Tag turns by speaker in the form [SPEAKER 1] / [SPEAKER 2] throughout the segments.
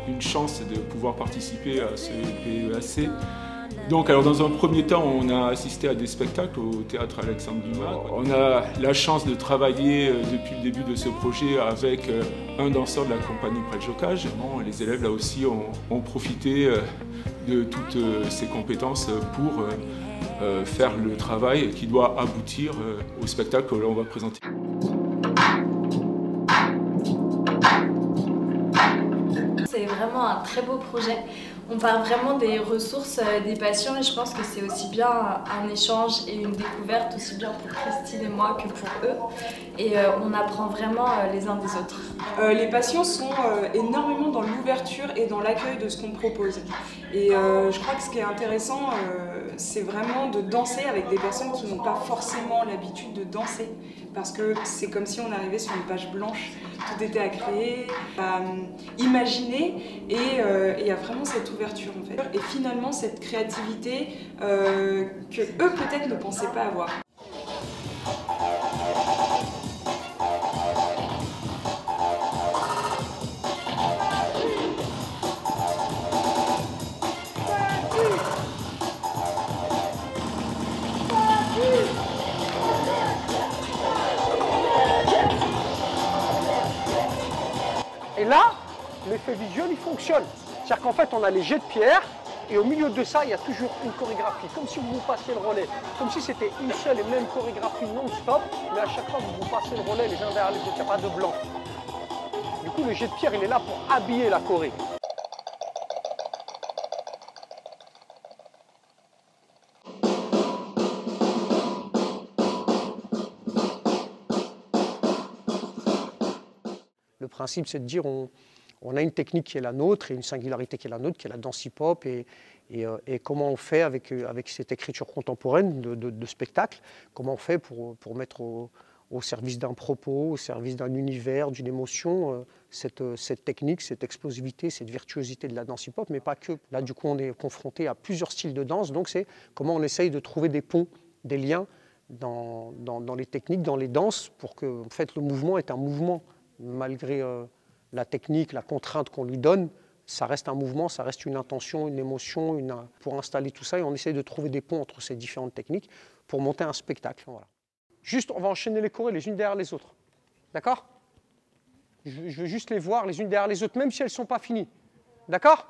[SPEAKER 1] une chance de pouvoir participer à ce PEAC. Donc, alors dans un premier temps, on a assisté à des spectacles au théâtre Alexandre Dumas. On a la chance de travailler depuis le début de ce projet avec un danseur de la compagnie Preljocaj. Les élèves là aussi ont profité de toutes ces compétences pour faire le travail qui doit aboutir au spectacle que l'on va présenter.
[SPEAKER 2] C'est vraiment un très beau projet. On part vraiment des ressources des patients et je pense que c'est aussi bien un échange et une découverte, aussi bien pour Christine et moi que pour eux. Et on apprend vraiment les uns des autres.
[SPEAKER 3] Les patients sont énormément dans l'ouverture et dans l'accueil de ce qu'on propose. Et je crois que ce qui est intéressant, c'est vraiment de danser avec des personnes qui n'ont pas forcément l'habitude de danser. Parce que c'est comme si on arrivait sur une page blanche. Tout était à créer, à imaginer et il y a vraiment cette ouverture en fait. Et finalement cette créativité que eux peut-être ne pensaient pas avoir.
[SPEAKER 4] Et là, l'effet visuel, il fonctionne. C'est-à-dire qu'en fait, on a les jets de pierre, et au milieu de ça, il y a toujours une chorégraphie, comme si vous vous passiez le relais, comme si c'était une seule et même chorégraphie non-stop, mais à chaque fois, vous vous passez le relais les uns derrière les autres, il n'y a pas de blanc. Du coup, le jet de pierre, il est là pour habiller la choré. Le principe, c'est de dire on a une technique qui est la nôtre et une singularité qui est la nôtre, qui est la danse hip-hop, et comment on fait avec cette écriture contemporaine de spectacle, comment on fait pour mettre au service d'un propos, au service d'un univers, d'une émotion, cette technique, cette explosivité, cette virtuosité de la danse hip-hop, mais pas que. Là, du coup, on est confronté à plusieurs styles de danse, donc c'est comment on essaye de trouver des ponts, des liens dans les techniques, dans les danses, pour que en fait, le mouvement est un mouvement. Malgré la technique, la contrainte qu'on lui donne, ça reste un mouvement, ça reste une intention, une émotion, pour installer tout ça, et on essaye de trouver des ponts entre ces différentes techniques pour monter un spectacle. Voilà. Juste, on va enchaîner les chorés les unes derrière les autres. D'accord ? Je veux juste les voir les unes derrière les autres, même si elles ne sont pas finies. D'accord ?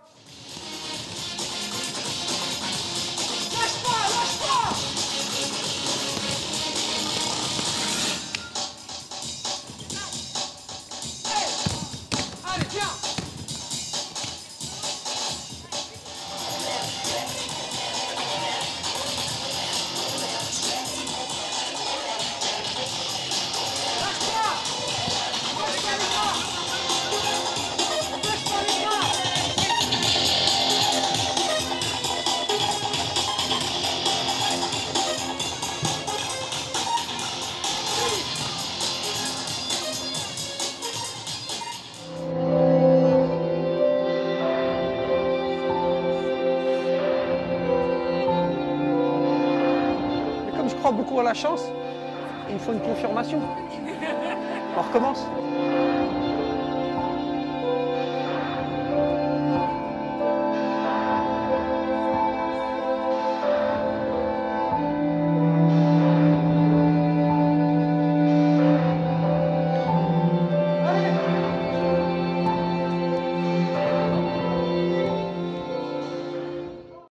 [SPEAKER 4] Beaucoup à la chance, il me faut une confirmation. On recommence.